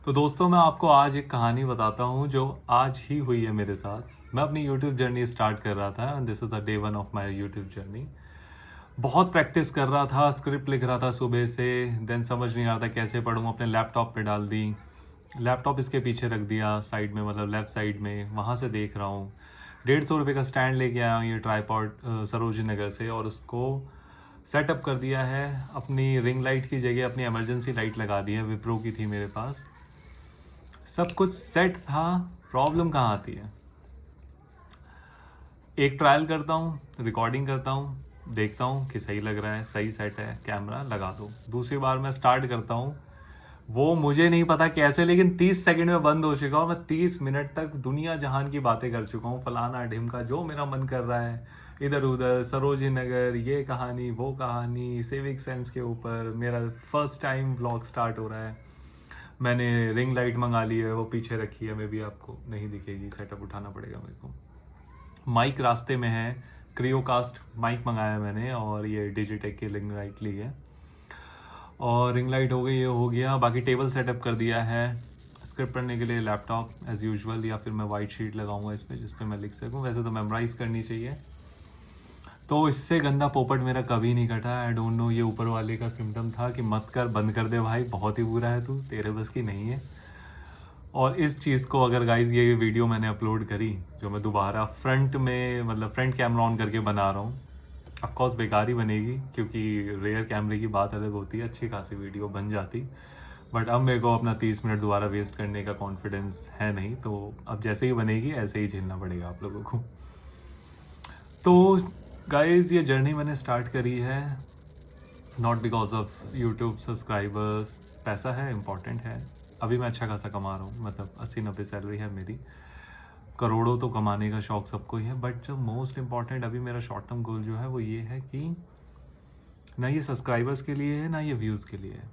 तो दोस्तों मैं आपको आज एक कहानी बताता हूँ जो आज ही हुई है मेरे साथ। मैं अपनी यूट्यूब जर्नी स्टार्ट कर रहा था and this is the day one of my YouTube journey. बहुत प्रैक्टिस कर रहा था, स्क्रिप्ट लिख रहा था सुबह से। देन समझ नहीं आ रहा था कैसे पढूँ, अपने लैपटॉप पे डाल दी। लैपटॉप इसके पीछे रख दिया साइड में, मतलब लेफ़्ट साइड में, वहाँ से देख रहा हूँ। 150 रुपये का स्टैंड लेके आया हूँ ये ट्राईपॉड सरोजनी नगर से, और उसको सेटअप कर दिया है। अपनी रिंग लाइट की जगह अपनी इमरजेंसी लाइट लगा दी है, विप्रो की थी मेरे पास। सब कुछ सेट था। प्रॉब्लम कहाँ आती है, एक ट्रायल करता हूँ, रिकॉर्डिंग करता हूँ, देखता हूँ कि सही लग रहा है, सही सेट है, कैमरा लगा दो। दूसरी बार मैं स्टार्ट करता हूँ, वो मुझे नहीं पता कैसे, लेकिन 30 सेकंड में बंद हो चुका हूँ। मैं 30 मिनट तक दुनिया जहान की बातें कर चुका हूँ, फलाना ढिमका, जो मेरा मन कर रहा है, इधर उधर, सरोजनी नगर, ये कहानी, वो कहानी, सिविक सेंस के ऊपर। मेरा फर्स्ट टाइम व्लॉग स्टार्ट हो रहा है। मैंने रिंग लाइट मंगा ली है, वो पीछे रखी है, मे भी आपको नहीं दिखेगी, सेटअप उठाना पड़ेगा मेरे को। माइक रास्ते में है, क्रियोकास्ट माइक मंगाया मैंने, और ये डिजिटेक की रिंग लाइट ली है। और रिंग लाइट हो गई, ये हो गया। बाकी टेबल सेटअप कर दिया है। स्क्रिप्ट पढ़ने के लिए लैपटॉप एज़ यूजुअल, या फिर मैं वाइट शीट लगाऊंगा इस पर जिस पे मैं लिख सकूं। वैसे तो मेमोराइज़ करनी चाहिए। तो इससे गंदा पोपट मेरा कभी नहीं कटा। आई डोंट नो, ये ऊपर वाले का सिम्टम था कि मत कर, बंद कर दे भाई, बहुत ही बुरा है तू, तेरे बस की नहीं है। और इस चीज़ को अगर गाइज, ये वीडियो मैंने अपलोड करी जो मैं दोबारा फ्रंट में, मतलब फ्रंट कैमरा ऑन करके बना रहा हूँ, ऑफकोर्स बेकार ही बनेगी, क्योंकि रेयर कैमरे की बात अलग होती है, अच्छी खासी वीडियो बन जाती। बट अब मेरे को अपना 30 मिनट दोबारा वेस्ट करने का कॉन्फिडेंस है नहीं, तो अब जैसे ही बनेगी ऐसे ही झेलना पड़ेगा आप लोगों को। तो गाइज, ये जर्नी मैंने स्टार्ट करी है not because of YouTube subscribers. पैसा है, इम्पॉर्टेंट है। अभी मैं अच्छा खासा कमा रहा हूँ, मतलब 80-90 सैलरी है मेरी। करोड़ों तो कमाने का शौक सबको ही है, बट जो मोस्ट इम्पॉर्टेंट अभी मेरा शॉर्ट टर्म गोल जो है वो ये है कि ना ये सब्सक्राइबर्स के लिए है, ना ये व्यूज़ के लिए है,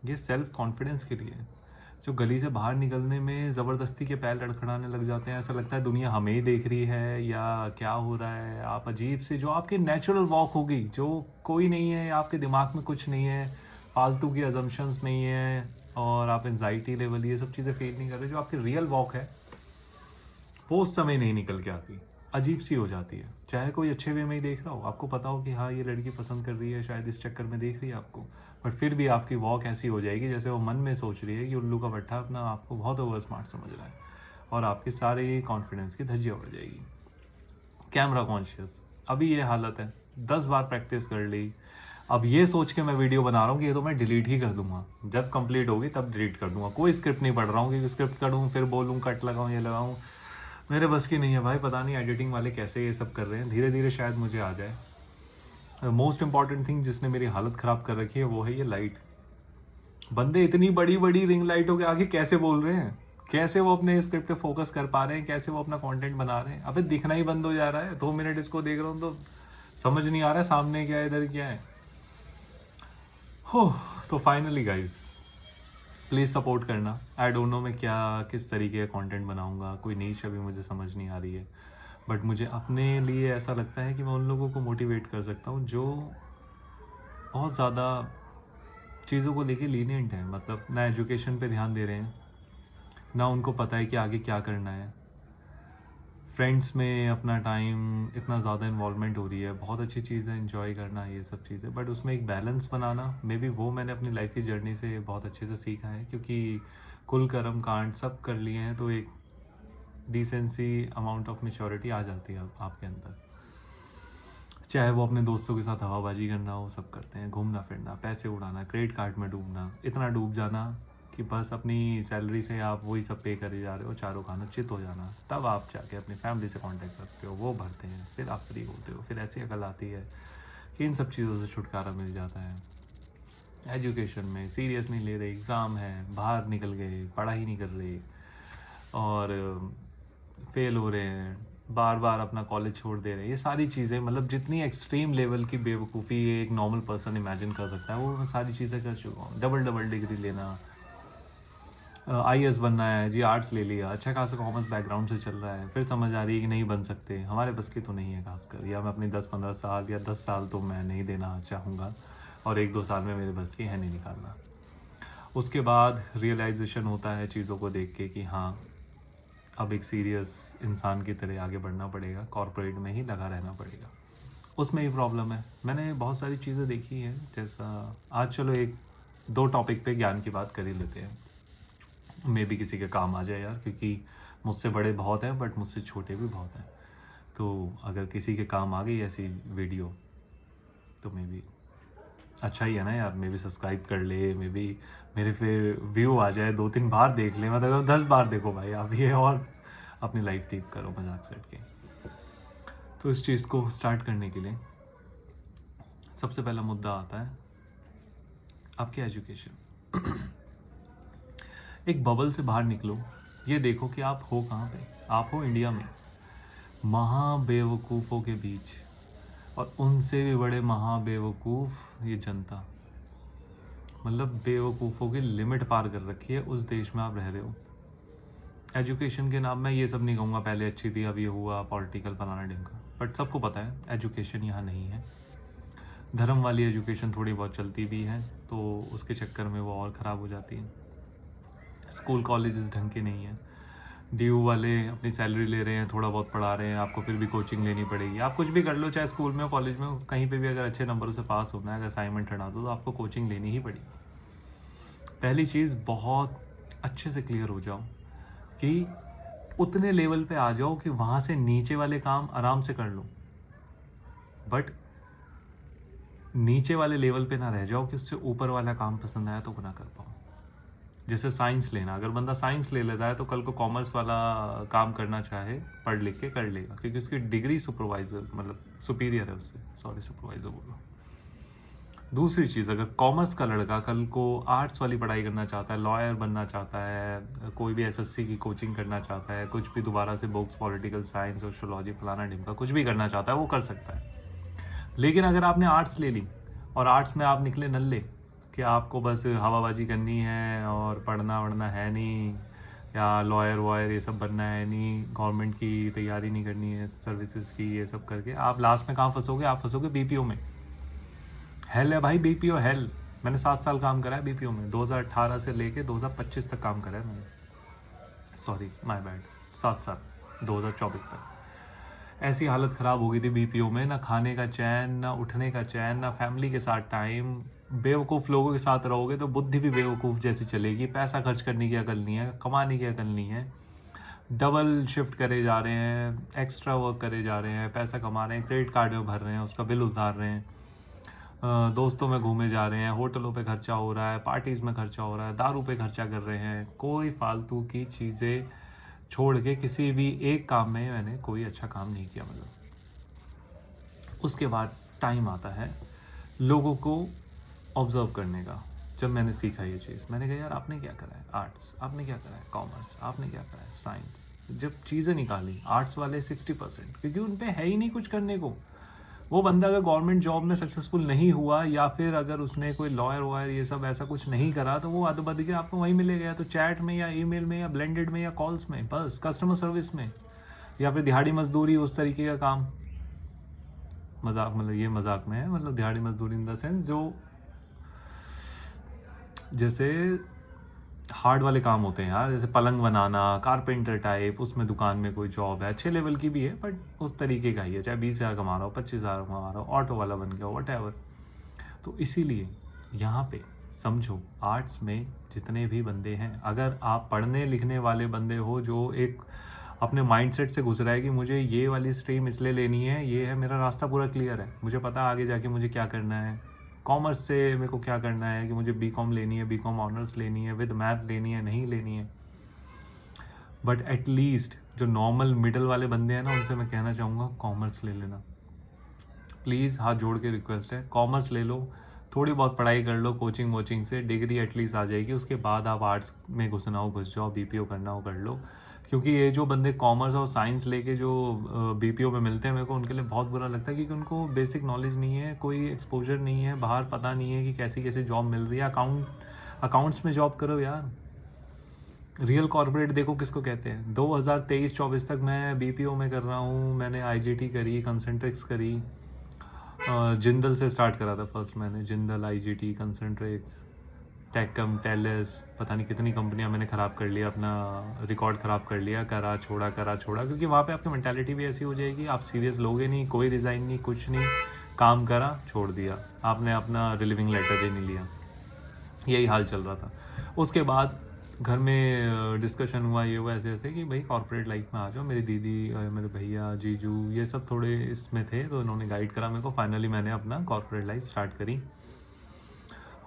ये सेल्फ कॉन्फिडेंस के लिए है। जो गली से बाहर निकलने में ज़बरदस्ती के पैर लड़खड़ाने लग जाते हैं, ऐसा लगता है दुनिया हमें ही देख रही है या क्या हो रहा है। आप अजीब से, जो आपकी नेचुरल वॉक होगी, जो कोई नहीं है, आपके दिमाग में कुछ नहीं है, फालतू की अजम्पशंस नहीं है, और आप एंजाइटी लेवल ये सब चीज़ें फील नहीं कर रहे, जो आपकी रियल वॉक है वो उस समय नहीं निकल के आती, अजीब सी हो जाती है। चाहे कोई अच्छे वे में ही देख रहा हो, आपको पता हो कि हाँ ये लड़की पसंद कर रही है, शायद इस चक्कर में देख रही है आपको, बट फिर भी आपकी वॉक ऐसी हो जाएगी जैसे वो मन में सोच रही है कि उल्लू का भट्ठा अपना आपको बहुत ओवर स्मार्ट समझ रहा है, और आपके सारे कॉन्फिडेंस की धज्जियाँ उड़ जाएगी। कैमरा कॉन्शियस, अभी ये हालत है। 10 बार प्रैक्टिस कर ली। अब ये सोच के मैं वीडियो बना रहा हूँ कि ये तो मैं डिलीट ही कर दूंगा, जब कंप्लीट होगी तब डिलीट कर दूंगा। कोई स्क्रिप्ट नहीं पढ़ रहा हूँ कि स्क्रिप्ट करूँ फिर बोलूँ, कट लगाऊँ, ये लगाऊँ, मेरे बस की नहीं है भाई। पता नहीं एडिटिंग वाले कैसे ये सब कर रहे हैं, धीरे धीरे शायद मुझे आ जाए। मोस्ट इंपॉर्टेंट थिंग जिसने मेरी हालत ख़राब कर रखी है वो है ये लाइट। बंदे इतनी बड़ी बड़ी रिंग लाइटों के आगे कैसे बोल रहे हैं, कैसे वो अपने स्क्रिप्ट पे फोकस कर पा रहे हैं, कैसे वो अपना कंटेंट बना रहे हैं। अबे दिखना ही बंद हो जा रहा है, 2 मिनट इसको देख रहा हूँ तो समझ नहीं आ रहा है सामने क्या है, इधर क्या है। हो, तो फाइनली गाइज, प्लीज़ सपोर्ट करना। आई डोंट नो मैं क्या, किस तरीके का कंटेंट बनाऊंगा, कोई नीश अभी मुझे समझ नहीं आ रही है, बट मुझे अपने लिए ऐसा लगता है कि मैं उन लोगों को मोटिवेट कर सकता हूँ जो बहुत ज़्यादा चीज़ों को लेके लीनियंट है, मतलब ना एजुकेशन पे ध्यान दे रहे हैं, ना उनको पता है कि आगे क्या करना है। फ्रेंड्स में अपना टाइम, इतना ज़्यादा इन्वॉल्वमेंट हो रही है, बहुत अच्छी चीज़ है इन्जॉय करना, ये सब चीज़ें, बट उसमें एक बैलेंस बनाना, मे बी वो मैंने अपनी लाइफ की जर्नी से बहुत अच्छे से सीखा है, क्योंकि कुल कर्म कांड सब कर लिए हैं तो एक डिसेंसी अमाउंट ऑफ मेच्योरिटी आ जाती है आपके अंदर। चाहे वो अपने दोस्तों के साथ हवाबाजी करना हो, सब करते हैं, घूमना फिरना, पैसे उड़ाना, क्रेडिट कार्ड में डूबना, इतना डूब जाना कि बस अपनी सैलरी से आप वही सब पे करे जा रहे हो, चारों खाना चित हो जाना। तब आप जाके अपनी फैमिली से कांटेक्ट रखते हो, वो भरते हैं, फिर आप फ्री होते हो। फिर ऐसी अकल आती है कि इन सब चीज़ों से छुटकारा मिल जाता है। एजुकेशन में सीरियस नहीं ले रहे, एग्ज़ाम है, बाहर निकल गए, पढ़ाई नहीं कर रहे, और फेल हो रहे हैं, बार बार अपना कॉलेज छोड़ दे रहे हैं, ये सारी चीज़ें, मतलब जितनी एक्सट्रीम लेवल की बेवकूफ़ी एक नॉर्मल पर्सन इमेजिन कर सकता है वो मैं सारी चीज़ें कर चुका हूँ। डबल डबल डिग्री लेना, आईएएस बनना है जी, आर्ट्स ले लिया, अच्छा खासा कॉमर्स बैकग्राउंड से चल रहा है, फिर समझ आ रही है कि नहीं बन सकते, हमारे बस की तो नहीं है खासकर, या मैं अपनी 10-15 साल या 10 साल तो मैं नहीं देना चाहूँगा, और 1-2 साल में मेरे बस की है नहीं निकालना। उसके बाद रियलाइजेशन होता है चीज़ों को देख के कि हाँ, अब एक सीरियस इंसान की तरह आगे बढ़ना पड़ेगा, कॉर्पोरेट में ही लगा रहना पड़ेगा। उसमें ही प्रॉब्लम है। मैंने बहुत सारी चीज़ें देखी हैं, जैसा आज चलो एक दो टॉपिक पे ज्ञान की बात कर ही लेते हैं, मे भी किसी के काम आ जाए यार, क्योंकि मुझसे बड़े बहुत हैं बट मुझसे छोटे भी बहुत हैं। तो अगर किसी के काम आ गई ऐसी वीडियो तो मे भी अच्छा ही है ना यार, मे भी सब्सक्राइब कर ले, मे भी मेरे फिर व्यू आ जाए, 2-3 बार देख ले, मतलब 10 बार देखो भाई आप ये, और अपनी लाइफ ठीक करो मजाक सेट के। तो इस चीज़ को स्टार्ट करने के लिए सबसे पहला मुद्दा आता है आपकी एजुकेशन। एक बबल से बाहर निकलो, ये देखो कि आप हो कहाँ पे। आप हो इंडिया में, महा बेवकूफ़ों के बीच, और उनसे भी बड़े महा बेवकूफ़ ये जनता। मतलब बेवकूफ़ों की लिमिट पार कर रखी है उस देश में आप रह रहे हो। एजुकेशन के नाम में ये सब नहीं कहूँगा पहले अच्छी थी अब ये हुआ पॉलिटिकल फलाना ढिमका, बट सबको पता है एजुकेशन यहाँ नहीं है। धर्म वाली एजुकेशन थोड़ी बहुत चलती भी है, तो उसके चक्कर में वो और ख़राब हो जाती है। स्कूल कॉलेजेस ढंग के नहीं है। ड्यू वाले अपनी सैलरी ले रहे हैं, थोड़ा बहुत पढ़ा रहे हैं, आपको फिर भी कोचिंग लेनी पड़ेगी। आप कुछ भी कर लो, चाहे स्कूल में हो, कॉलेज में हो, कहीं पे भी अगर अच्छे नंबरों से पास होना है, अगर असाइनमेंट हटा दो तो आपको कोचिंग लेनी ही पड़ेगी। पहली चीज़ बहुत अच्छे से क्लियर हो जाओ कि उतने लेवल पे आ जाओ कि वहाँ से नीचे वाले काम आराम से कर लो, बट नीचे वाले लेवल पे ना रह जाओ कि उससे ऊपर वाला काम पसंद आया तो ना कर पाओ। जैसे साइंस लेना, अगर बंदा साइंस ले लेता है तो कल को कॉमर्स वाला काम करना चाहे पढ़ लिख के कर लेगा, क्योंकि उसकी डिग्री सुपरवाइज़र मतलब सुपीरियर है उससे, सॉरी सुपरवाइज़र बोलो। दूसरी चीज़, अगर कॉमर्स का लड़का कल को आर्ट्स वाली पढ़ाई करना चाहता है, लॉयर बनना चाहता है, कोई भी एसएससी की कोचिंग करना चाहता है, कुछ भी दोबारा से बुक्स, पॉलिटिकल साइंस, सोशोलॉजी, फलाना ढिमका कुछ भी करना चाहता है, वो कर सकता है। लेकिन अगर आपने आर्ट्स ले ली और आर्ट्स में आप निकले नल्ले कि आपको बस हवाबाजी करनी है और पढ़ना वढ़ना है नहीं, या लॉयर वॉयर ये सब बनना है नहीं, गवर्नमेंट की तैयारी नहीं करनी है, सर्विसेज की, ये सब करके आप लास्ट में कहाँ फंसोगे? आप फंसोगे बीपीओ में। हेल है भाई बीपीओ, हेल। मैंने 7 साल काम करा है बीपीओ में, 2018 से लेके 2025 तक काम करा है मैंने, सॉरी माय बैड, 7 साल 2024 तक। ऐसी हालत ख़राब हो गई थी बीपीओ में, ना खाने का चैन, ना उठने का चैन, ना फैमिली के साथ टाइम। बेवकूफ़ लोगों के साथ रहोगे तो बुद्धि भी बेवकूफ़ जैसी चलेगी, पैसा खर्च करने की अकल नहीं है, कमाने की अकल नहीं है, डबल शिफ्ट करे जा रहे हैं, एक्स्ट्रा वर्क करे जा रहे हैं, पैसा कमा रहे हैं, क्रेडिट कार्ड में भर रहे हैं, उसका बिल उतार रहे हैं, दोस्तों में घूमे जा रहे हैं, होटलों पे खर्चा हो रहा है, पार्टीज़ में खर्चा हो रहा है, दारू पे खर्चा कर रहे हैं। कोई फालतू की चीज़ें छोड़ के किसी भी एक काम में मैंने कोई अच्छा काम नहीं किया। मतलब उसके बाद टाइम आता है लोगों को ऑब्जर्व करने का। जब मैंने सीखा ये चीज़, मैंने कहा यार आपने क्या करा है आर्ट्स, आपने क्या करा है कॉमर्स, आपने क्या करा है साइंस। जब चीज़ें निकाली आर्ट्स वाले 60%, क्योंकि उन पे है ही नहीं कुछ करने को। वो बंदा अगर गवर्नमेंट जॉब में सक्सेसफुल नहीं हुआ, या फिर अगर उसने कोई लॉयर वॉयर ये सब ऐसा कुछ नहीं करा, तो वो अदबद के आपको वहीं मिलेगा, या तो चैट में या ईमेल में या ब्लेंडेड में या कॉल्स में, बस कस्टमर सर्विस में, या फिर दिहाड़ी मजदूरी, उस तरीके का काम। मजाक, मतलब ये मजाक में है, मतलब दिहाड़ी मजदूरी इन द सेंस जो जैसे हार्ड वाले काम होते हैं यार, जैसे पलंग बनाना, कारपेंटर टाइप, उसमें दुकान में कोई जॉब है, अच्छे लेवल की भी है बट उस तरीके का ही है, चाहे 20,000 कमा रहा हो, 25,000 कमा रहा हो, ऑटो वाला बन गया हो, वट। तो इसीलिए यहाँ पे समझो, आर्ट्स में जितने भी बंदे हैं, अगर आप पढ़ने लिखने वाले बंदे हो जो एक अपने माइंडसेट से घुस रहा है कि मुझे ये वाली स्ट्रीम इसलिए लेनी है, ये है मेरा रास्ता पूरा क्लियर है, मुझे पता है आगे जाके मुझे क्या करना है, कॉमर्स से मेरे को क्या करना है, कि मुझे बीकॉम लेनी है, बीकॉम ऑनर्स लेनी है, विद मैथ लेनी है, नहीं लेनी है। बट एटलीस्ट जो नॉर्मल मिडल वाले बंदे हैं ना, उनसे मैं कहना चाहूँगा कॉमर्स ले लेना प्लीज़, हाथ जोड़ के रिक्वेस्ट है, कॉमर्स ले लो, थोड़ी बहुत पढ़ाई कर लो, कोचिंग वोचिंग से डिग्री एटलीस्ट आ जाएगी, उसके बाद आप आर्ट्स में घुसना हो घुस जाओ, बीपीओ करना हो कर लो। क्योंकि ये जो बंदे कॉमर्स और साइंस लेके जो बीपीओ में मिलते हैं, मेरे को उनके लिए बहुत बुरा लगता है, क्योंकि उनको बेसिक नॉलेज नहीं है, कोई एक्सपोजर नहीं है, बाहर पता नहीं है कि कैसी कैसी जॉब मिल रही है। अकाउंट्स में जॉब करो यार, रियल कॉर्पोरेट देखो किसको कहते हैं। 2023-24 तक मैं बीपीओ में कर रहा हूँ, मैंने आईजीटी करी, कंसेंट्रिक्स करी, जिंदल से स्टार्ट करा था फर्स्ट मैंने, जिंदल, आईजीटी, कंसेंट्रिक्स, टेकम, टेलिस, पता नहीं कितनी कंपनियां मैंने ख़राब कर लिया, अपना रिकॉर्ड ख़राब कर लिया, करा छोड़ा, क्योंकि वहाँ पे आपकी मेंटालिटी भी ऐसी हो जाएगी, आप सीरियस लोगे नहीं, कोई रिज़ाइन नहीं, कुछ नहीं, काम करा छोड़ दिया, आपने अपना रिलीविंग लेटर ही नहीं लिया। यही हाल चल रहा था। उसके बाद घर में डिस्कशन हुआ, ये हुआ, ऐसे ऐसे कि भाई कॉर्पोरेट लाइफ में आ जाओ। मेरी दीदी, मेरे भैया, जीजू, ये सब थोड़े इसमें थे, तो इन्होंने गाइड करा मेरे को। फाइनली मैंने अपना कॉर्पोरेट लाइफ स्टार्ट करी।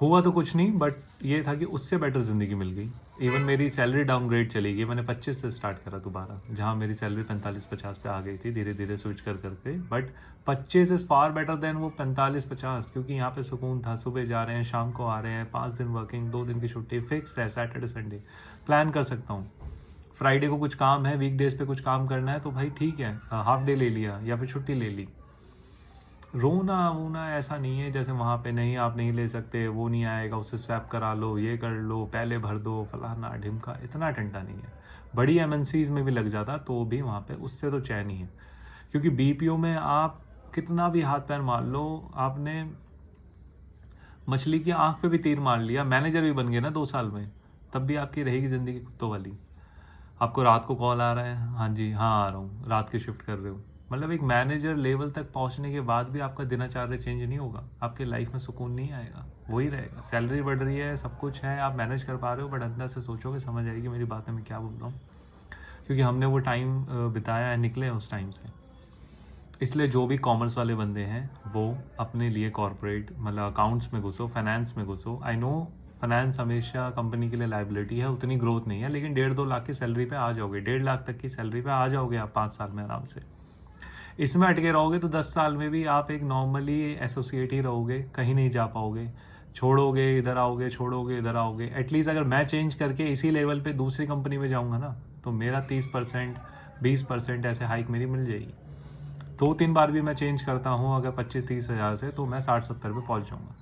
हुआ तो कुछ नहीं, बट ये था कि उससे बेटर ज़िंदगी मिल गई। इवन मेरी सैलरी डाउनग्रेड चली गई, मैंने 25 से स्टार्ट करा दोबारा, जहाँ मेरी सैलरी 45-50 पे आ गई थी, धीरे धीरे स्विच कर करके। But 25 is far better than वो 45-50, क्योंकि यहाँ पे सुकून था, सुबह जा रहे हैं, शाम को आ रहे हैं, 5 दिन वर्किंग, 2 दिन की छुट्टी फिक्स है, सैटरडे संडे प्लान कर सकता हूँ। फ्राइडे को कुछ काम है, वीकडेज पे कुछ काम करना है, तो भाई ठीक है, हाफ डे ले लिया या फिर छुट्टी ले ली। रोना वोना ऐसा नहीं है जैसे वहाँ पे, नहीं आप नहीं ले सकते, वो नहीं आएगा, उससे स्वैप करा लो, ये कर लो, पहले भर दो, फलाना ढिमका, इतना टंटा नहीं है। बड़ी एमएनसीज में भी लग जाता तो भी वहाँ पे उससे तो चैन ही है। क्योंकि बीपीओ में आप कितना भी हाथ पैर मार लो, आपने मछली की आंख पे भी तीर मार लिया, मैनेजर भी बन गए ना 2 साल में, तब भी आपकी रहेगी ज़िंदगी कुत्तों वाली। आपको रात को कॉल आ रहा है, हाँ जी हाँ आ रहा हूँ, रात की शिफ्ट कर रहे हो, मतलब एक मैनेजर लेवल तक पहुंचने के बाद भी आपका दिनचर्या चेंज नहीं होगा, आपके लाइफ में सुकून नहीं आएगा, वही रहेगा। सैलरी बढ़ रही है, सब कुछ है, आप मैनेज कर पा रहे हो, बट अंदर से सोचोगे, समझ आएगी मेरी बातें मैं क्या बोल रहा हूँ, क्योंकि हमने वो टाइम बिताया है, निकले हैं उस टाइम से। इसलिए जो भी कॉमर्स वाले बंदे हैं वो अपने लिए कॉर्पोरेट, मतलब अकाउंट्स में घुसो, फाइनेंस में घुसो। आई नो फाइनेंस हमेशा कंपनी के लिए लाइबिलिटी है, उतनी ग्रोथ नहीं है, लेकिन 1.5-2 लाख की सैलरी पे आ जाओगे, 1.5 लाख तक की सैलरी पे आ जाओगे आप 5 साल में आराम से। इसमें अटके रहोगे तो 10 साल में भी आप एक नॉर्मली एसोसिएट ही रहोगे, कहीं नहीं जा पाओगे, छोड़ोगे इधर आओगे, छोड़ोगे इधर आओगे। एटलीस्ट अगर मैं चेंज करके इसी लेवल पे दूसरी कंपनी में जाऊंगा ना, तो मेरा 30%, 20% ऐसे हाइक मेरी मिल जाएगी। 2-3 बार भी मैं चेंज करता हूँ अगर 25-30 हज़ार से, तो मैं 60-70 पे पहुँच जाऊँगा।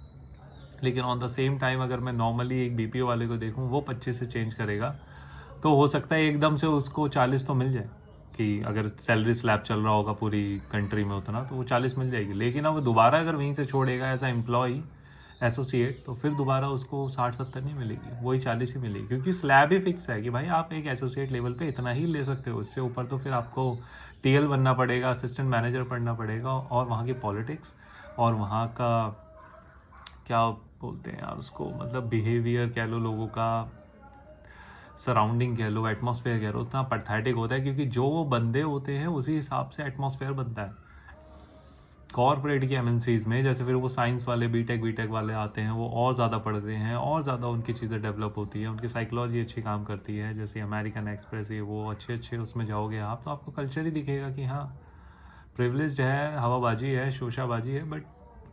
लेकिन ऑन द सेम टाइम अगर मैं नॉर्मली एक बीपीओ वाले को देखूँ, वो 25 से चेंज करेगा, तो हो सकता है एकदम से उसको 40 तो मिल जाए, कि अगर सैलरी स्लैब चल रहा होगा पूरी कंट्री में उतना, तो वो 40 मिल जाएगी। लेकिन अब दोबारा अगर वहीं से छोड़ेगा एज अ एम्प्लॉई, एसोसिएट, तो फिर दोबारा उसको 60-70 नहीं मिलेगी, वही 40 ही मिलेगी, क्योंकि स्लैब ही फिक्स है कि भाई आप एक एसोसिएट लेवल पे इतना ही ले सकते हो, इससे ऊपर तो फिर आपको टीएल बनना पड़ेगा, असिस्टेंट मैनेजर पढ़ना पड़ेगा, और वहाँ की पॉलिटिक्स और वहाँ का क्या बोलते हैं यार उसको, मतलब बिहेवियर कह लो, लोगों का सराउंडिंग कह लो, एटमॉस्फेयर कह लो, उतना पैथेटिक होता है, क्योंकि जो वो बंदे होते हैं उसी हिसाब से एटमॉस्फेयर बनता है। कॉर्पोरेट की एमएनसीज में जैसे फिर वो साइंस वाले, बीटेक वाले आते हैं, वो और ज़्यादा पढ़ते हैं, और ज़्यादा उनकी चीज़ें डेवलप होती है, उनकी साइकोलॉजी अच्छी काम करती है, जैसे अमेरिकन एक्सप्रेस, ये वो अच्छे उसमें जाओगे आप, तो आपको कल्चर ही दिखेगा कि हाँ प्रिविलेज्ड है, हवाबाजी है, शोशाबाजी है, बट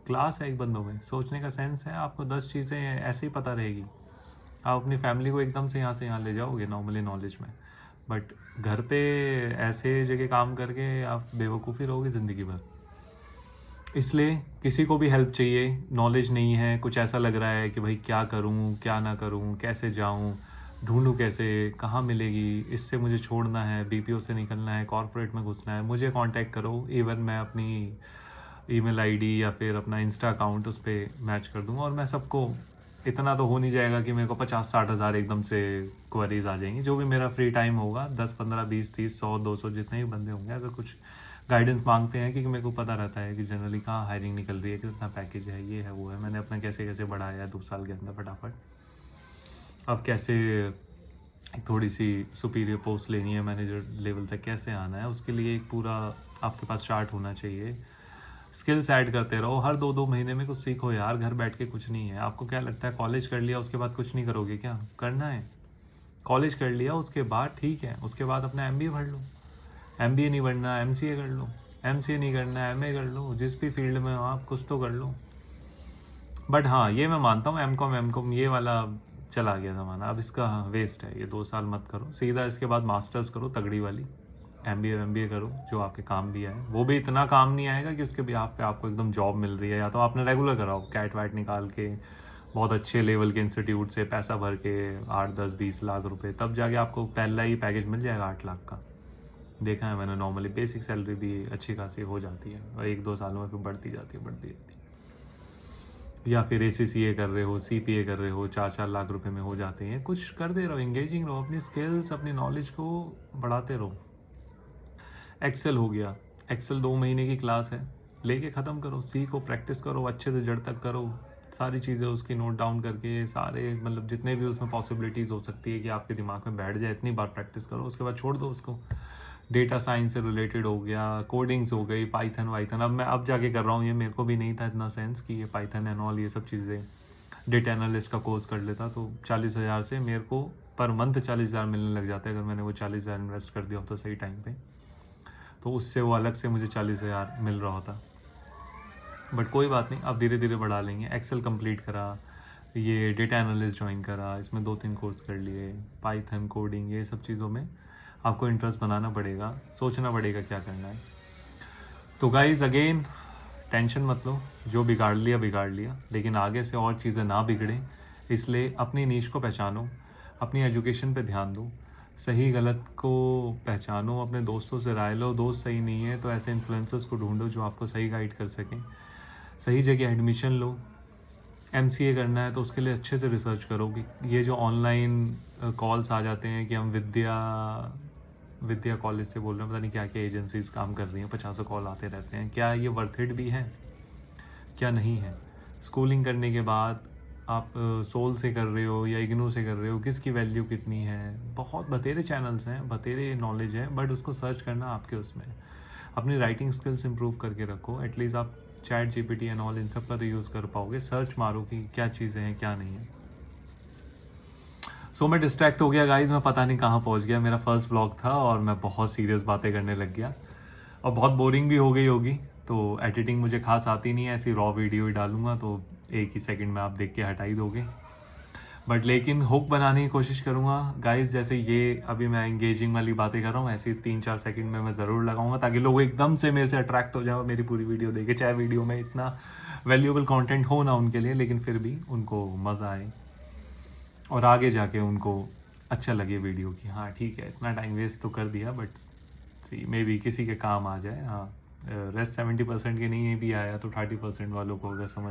क्लास है एक बंदों में, सोचने का सेंस है, आपको 10 चीज़ें ऐसे ही पता रहेगी। आप अपनी फैमिली को एकदम से यहाँ ले जाओगे नॉर्मली नॉलेज में, बट घर पे ऐसे जगह काम करके आप बेवकूफ़ी रहोगे ज़िंदगी भर। इसलिए किसी को भी हेल्प चाहिए, नॉलेज नहीं है, कुछ ऐसा लग रहा है कि भाई क्या करूँ क्या ना करूँ, कैसे जाऊँ, ढूंढूँ कैसे, कहाँ मिलेगी, इससे मुझे छोड़ना है, बीपीओ से निकलना है, कॉर्पोरेट में घुसना है, मुझे कांटेक्ट करो। इवन मैं अपनी ईमेल आईडी या फिर अपना इंस्टा अकाउंट उस पर मैच कर दूँगा, और मैं सबको, इतना तो हो नहीं जाएगा कि मेरे को 50-60 हज़ार एकदम से क्वेरीज आ जाएंगी, जो भी मेरा फ्री टाइम होगा, 10, 15, 20, 30, 100, 200 जितने भी बंदे होंगे, अगर कुछ गाइडेंस मांगते हैं, क्योंकि मेरे को पता रहता है कि जनरली कहाँ हायरिंग निकल रही है, कितना पैकेज है, ये है वो है, मैंने अपना कैसे कैसे बढ़ाया है 2 साल के अंदर फटाफट, अब कैसे थोड़ी सी सुपीरियर पोस्ट लेनी है, मैनेजर लेवल तक कैसे आना है, उसके लिए एक पूरा आपके पास चार्ट होना चाहिए। स्किल्स ऐड करते रहो, हर 2-2 महीने में कुछ सीखो यार, घर बैठ के कुछ नहीं है। आपको क्या लगता है कॉलेज कर लिया उसके बाद कुछ नहीं करोगे क्या? करना है। कॉलेज कर लिया उसके बाद ठीक है, उसके बाद अपना एमबीए भर लो, एमबीए नहीं बढ़ना एमसीए कर लो, एमसीए नहीं करना एमए कर लो, जिस भी फील्ड में हो आप कुछ तो कर लो। बट हाँ ये मैं मानता हूँ, एमकॉम ये वाला चला गया ज़माना, अब इसका वेस्ट है, ये 2 साल मत करो, सीधा इसके बाद मास्टर्स करो तगड़ी वाली, एमबीए करो जो आपके काम भी आए। वो भी इतना काम नहीं आएगा कि उसके बिहाफ पे आपको एकदम जॉब मिल रही है, या तो आपने रेगुलर कराओ, कैट वैट निकाल के बहुत अच्छे लेवल के इंस्टीट्यूट से पैसा भर के 8-10-20 लाख रुपए, तब जाके आपको पहला ही पैकेज मिल जाएगा 8 लाख का। देखा है मैंने, नॉर्मली बेसिक सैलरी भी अच्छी खासी हो जाती है, और 1-2 सालों में फिर बढ़ती जाती है। या फिर ACCA कर रहे हो, CPA कर रहे हो, 4-4 लाख रुपए में हो जाते हैं। कुछ करते रहो, एंगेजिंग रहो, अपनी स्किल्स, अपनी नॉलेज को बढ़ाते रहो। एक्सेल हो गया, एक्सेल 2 महीने की क्लास है, लेके ख़त्म करो, सीखो, प्रैक्टिस करो, अच्छे से जड़ तक करो, सारी चीज़ें उसकी नोट डाउन करके, सारे मतलब जितने भी उसमें पॉसिबिलिटीज़ हो सकती है कि आपके दिमाग में बैठ जाए, इतनी बार प्रैक्टिस करो, उसके बाद छोड़ दो उसको। डेटा साइंस से रिलेटेड हो गया, कोडिंग्स हो गई, पाइथन वाइथन, अब जाके कर रहा हूँ ये, मेरे को भी नहीं था इतना सेंस कि ये पाइथन एंड ऑल ये सब चीज़ें। डेटा एनालिस्ट का कोर्स कर लेता तो 40,000 से मेरे को पर मंथ 40,000 मिलने लग जाता है अगर मैंने वो 40,000 इन्वेस्ट कर दिया होता सही टाइम पे, तो उससे वो अलग से मुझे 40,000 मिल रहा होता। बट कोई बात नहीं, अब धीरे धीरे बढ़ा लेंगे। एक्सेल कंप्लीट करा, ये डेटा एनालिस्ट ज्वाइन करा, इसमें 2-3 कोर्स कर लिए, पाइथन, कोडिंग, ये सब चीज़ों में आपको इंटरेस्ट बनाना पड़ेगा, सोचना पड़ेगा क्या करना है। तो गाइज अगेन टेंशन मत लो, जो बिगाड़ लिया बिगाड़ लिया, लेकिन आगे से और चीज़ें ना बिगड़ें, इसलिए अपनी नीश को पहचानो, अपनी एजुकेशन पे ध्यान दो, सही गलत को पहचानो, अपने दोस्तों से राय लो, दोस्त सही नहीं है तो ऐसे इन्फ्लुएंसर्स को ढूंढो जो आपको सही गाइड कर सकें, सही जगह एडमिशन लो। MCA करना है तो उसके लिए अच्छे से रिसर्च करो कि ये जो ऑनलाइन कॉल्स आ जाते हैं कि हम विद्या कॉलेज से बोल रहे हैं, पता नहीं क्या क्या एजेंसीज काम कर रही हैं, 50 कॉल आते रहते हैं, क्या ये वर्थ इट भी है, क्या नहीं है। स्कूलिंग करने के बाद आप सोल से कर रहे हो या इग्नू से कर रहे हो, किसकी वैल्यू कितनी है, बहुत बतेरे चैनल्स हैं, बतेरे नॉलेज है, बट उसको सर्च करना आपके उसमें। अपनी राइटिंग स्किल्स इंप्रूव करके रखो, एटलीस्ट आप ChatGPT एंड ऑल इन सब का तो यूज़ कर पाओगे, सर्च मारो कि क्या चीज़ें हैं क्या नहीं है। सो मैं डिस्ट्रैक्ट हो गया गाइज, मैं पता नहीं कहाँ पहुँच गया, मेरा फर्स्ट व्लॉग था और मैं बहुत सीरियस बातें करने लग गया और बहुत बोरिंग भी हो गई होगी। तो एडिटिंग मुझे खास आती नहीं है, ऐसी रॉ वीडियो ही डालूंगा तो 1 ही सेकंड में आप देख के हटा ही दोगे, बट लेकिन हुक बनाने की कोशिश करूँगा गाइज। जैसे ये अभी मैं एंगेजिंग वाली बातें कर रहा हूँ, ऐसी 3-4 सेकंड में मैं ज़रूर लगाऊंगा ताकि लोग एकदम से मेरे से अट्रैक्ट हो जाए मेरी पूरी वीडियो देखे, चाहे वीडियो में इतना वैल्यूएबल कंटेंट हो ना उनके लिए, लेकिन फिर भी उनको मज़ा आए और आगे जाके उनको अच्छा लगे वीडियो की, हाँ ठीक है इतना टाइम वेस्ट तो कर दिया बट सी मे बी किसी के काम आ जाए। हाँ, रेस्ट 70% के नहीं भी आया तो 30% वालों को अगर समझ